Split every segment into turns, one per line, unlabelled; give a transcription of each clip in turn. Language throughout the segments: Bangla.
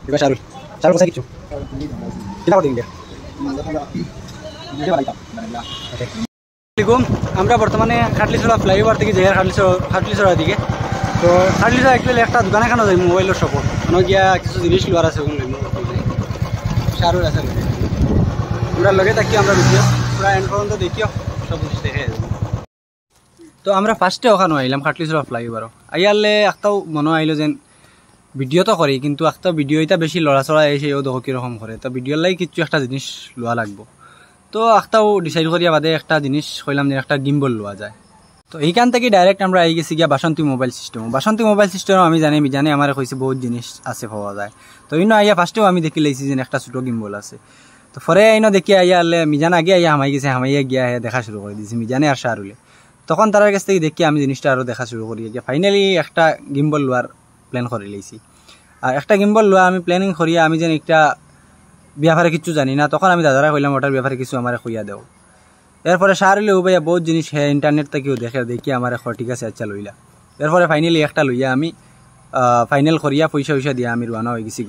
এবার শাহরুল শাহরুল কোথায় কিছু কিনা করে দিন আমরা বর্তমানে খাটলিছড়া ফ্লাইওভার থেকে যাই খাটলিছড়ার দিকে। তো খাটলিছড়া অ্যাকচুয়ালি একটা দোকান এখানে যাই মোবাইলের শপত মানে গিয়া কিছু জিনিস লোয়ার আছে শাহরুল আছে আমরা লগে থাকি আমরা ভিডিও পুরা এন্ড পর্যন্ত দেখিও সব জিনিস দেখে। তো আমরা ফার্স্টে ওখানে আইলাম খাটলিছড়া ফ্লাইওভারও আইয়ালে একটাও মনে আইলো যেন ভিডিও তো করি কিন্তু একটা ভিডিও এটা বেশি লড়াচড়া এসে ও দেখো কীরকম করে তো ভিডিওর লাগে কিছু একটা জিনিস লোয়া লাগবো। তো একটাও ডিসাইড করিয়া বাদে একটা জিনিস কইলাম যে একটা গিম্বল লোয়া যায়। তো এইখান থেকে ডাইরেক্ট আমরা আই গেছি গিয়া বাসন্তী মোবাইল সিস্টেম আমি জানি আমার কইছে বহুত জিনিস আছে পাওয়া যায়। তো ইনো আইয়া ফার্স্টেও আমি দেখি লাইছি যে একটা ছোটো গিম্বল আছে। তো পরে ইনো দেখি আইয়া আলে মিজান আগে আইয়া হামাইয়া গিয়া দেখা শুরু করে দিয়েছি মিজানে আর শাহরুলে। তখন তার কাছ থেকে দেখি আমি জিনিসটা আরও দেখা শুরু করি গিয়া ফাইনালি একটা গিম্বল লোয়ার প্ল্যান করে লাইছি। আর একটা গিম্বল লোয়া আমি প্ল্যানিং করিয়া আমি যেন একটা ব্যাপারে কিছু জানি না তখন আমি দাদারা কইলাম ওটার ব্যাপারে কিছু আমার কইয়া দেও। এরপরে শাহরুলেও ভাইয়া বহুত জিনিস হ্যাঁ ইন্টারনেট থেকেও দেখি আমার ঠিক আছে আচ্ছা লইলা। এরপরে ফাইনালি একটা লইয়া আমি ফাইনাল করিয়া পয়সা দিয়া আমি রওনা হয়ে গেছি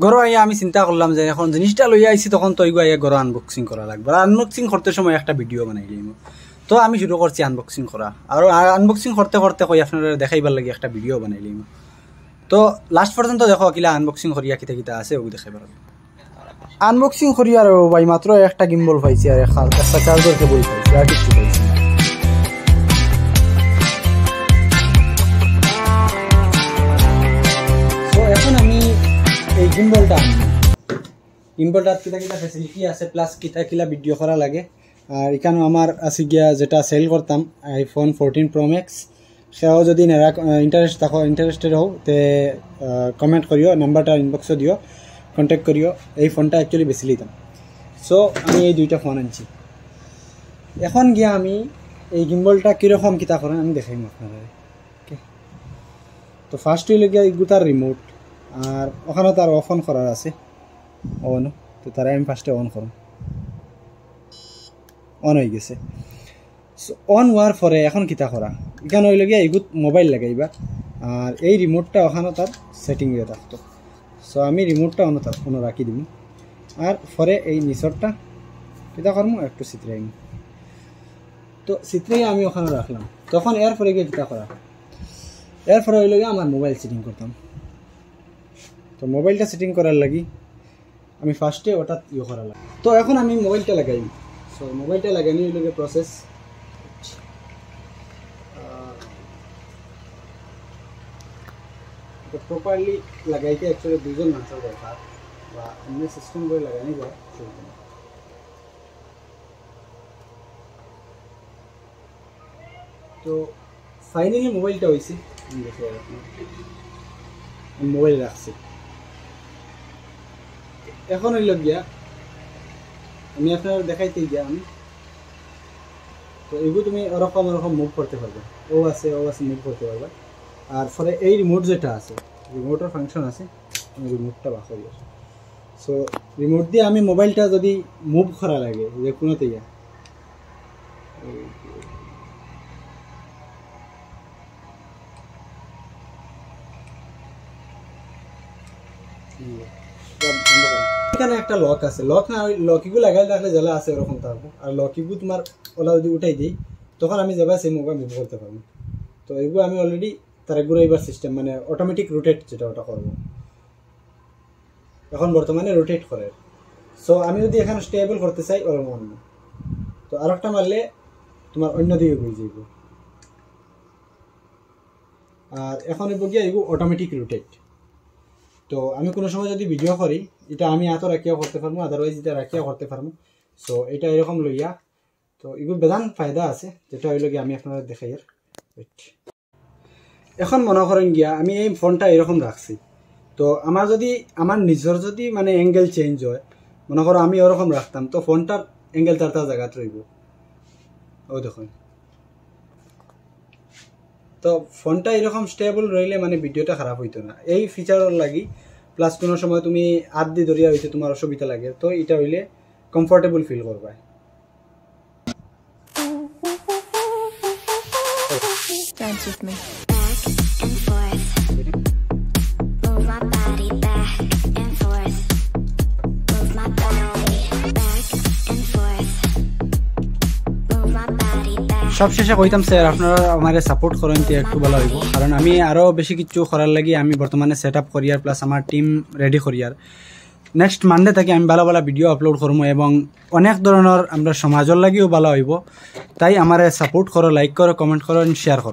ঘরও আইয়া আমি চিন্তা করলাম যে এখন জিনিসটা লইয়া আইছি তখন তো আইয়া ঘর আনবক্সিং করা লাগবে। আর আনবক্সিং করতে সময় একটা ভিডিও বানাই দিই। তো আমি শুরু করছি আনবক্সিং করা আর আনবক্সিং করতে কই আপনারা দেখাইবার লাগে একটা ভিডিও বানাই দিই। তো লাস্ট পর্যন্ত দেখো কিলা আনবক্সিং করিয়া কিতা আছে ও দেখাইবার আনবক্সিং করি আর ভাই মাত্র একটা গিম্বল পাইছি আর একটা চার্জার কেবল পাইছি আর কিছু পাইছি। তো এখন আমি এই গিম্বলটা কিতা ফেসিলিটি আছে প্লাস কিলা ভিডিও করা লাগে। আর এখানে আমার আছে গিয়া যেটা সেল করতাম iPhone 14 Pro Max সেও যদি ইন্টারেস্টেড হও তে কমেন্ট করিও নাম্বারটা ইনবক্সে দিও কন্ট্যাক্ট করিও। এই ফোনটা অ্যাকচুয়ালি বেশি লিতাম। সো আমি এই দুইটা ফোন আনছি। এখন গিয়া আমি এই গিম্বলটা কীরকম কিতা করেন আমি দেখাইম আপনারা। ওকে তো ফার্স্ট হইল গিয়া এগুতার রিমোট আর ওখানে তার অন করার আছে অন। তো তারা আমি ফার্স্টে অন করুন অন হয়ে গেছে। সো অন হওয়ার পরে এখন কিতা করা এখানে হইল গিয়া এগুত মোবাইল লাগাইবা আর এই রিমোটটা ওখানে তার সেটিং হয়ে থাকতো। সো আমি রিমোটটা অন্য রাখি দিব আর পরে এই নিচরটা কিতা করবো একটু চিত্রাইম। তো চিত্রাই আমি ওখানে রাখলাম তখন এরপরে গিয়ে কিতা করা এরপরে হইল গিয়ে আমার মোবাইল সেটিং করতাম। তো মোবাইলটা সেটিং করার লাগি আমি ফার্স্টে ওটা করা লাগে। তো এখন আমি মোবাইলটা লাগাই। সো মোবাইলটা লাগানি হইল গিয়ে প্রসেস প্রপারলি লাগাইতে অ্যাকচুয়ালি দুজন মানুষের দরকার বা এমনি সিস্টেম করে লাগানি যায় চলবে না। তো ফাইনালি মোবাইলটা হয়েছে মোবাইল রাখছি। এখন হইল গিয়া আমি আপনার দেখাইতে গিয়া আমি তো এগুলো তুমি ওরকম মুভ করতে পারবে ও আছে মুভ করতে পারবে। আর ফলে এই রিমোট যেটা আছে রিমোটের ফাংশন আছে আমি রিমোটটা বাক করি। সো রিমোট দিয়ে আমি মোবাইলটা যদি মুভ করা লাগে যে কোনোতে গিয়া এখানে একটা লক আছে লক না লকিগুলো লাগাই রাখলে জ্বালা আছে ওরকম থাকবো আর লকিগুলো তোমার ওলা যদি উঠাই দিই তখন আমি যাবা সেই মোবাইল মুভ করতে পারবো। তো এগুলো আমি অলরেডি তার ঘুরাইবার সিস্টেম মানে অটোমেটিক রোটেট যেটা ওটা করবো এখন বর্তমানে রোটেট করে। সো আমি যদি এখানে স্টেবল করতে চাই ওরকম অন্য তো আর একটা মারলে তোমার অন্য দিকে ঘুরে যাইব। আর এখন গিয়া এগুলো অটোমেটিক রোটেট। তো আমি কোনো সময় যদি ভিডিও করি এটা আমি এত রাখিয়াও করতে পারবো আদারওয়াইজ এটা রাখিয়াও করতে পারবো। সো এটা এরকম লইয়া তো এগুলো বেদান ফায়দা আছে যেটা হইল গিয়ে আমি আপনারা দেখাই। আর এখন মনে করেন গিয়া আমি এই ফোনটা এরকম রাখছি তো আমার নিজের যদি মানে অ্যাঙ্গেল চেঞ্জ হয় মনে করো আমি ওরকম রাখতাম তো ফোনটার অ্যাঙ্গেল তার জায়গাত রইব। ও দেখুন তো ফোনটা এরকম স্টেবল রইলে মানে ভিডিওটা খারাপ হইতো না এই ফিচারের লাগি। প্লাস কোনো সময় তুমি হাত দিয়ে ধরিয়া হইতে তোমার অসুবিধা লাগে তো এটা হইলে কমফর্টেবল ফিল করবা। Dance with me. Back and forth. সবশেষে কইতাম স্যার আপনারা আমারে সাপোর্ট করেন তো একটু ভালো হইব, কারণ আমি আরও বেশি কিছু করার লাগি আমি বর্তমানে সেট আপ করি আর প্লাস আমার টিম রেডি করি আর নেক্সট মানডে থেকে আমি ভালো ভালো ভিডিও আপলোড করবো এবং অনেক ধরনের আমরা সমাজের লাগিও ভালো হইব। তাই আমারে সাপোর্ট করো, লাইক করো, কমেন্ট করো, শেয়ার করো।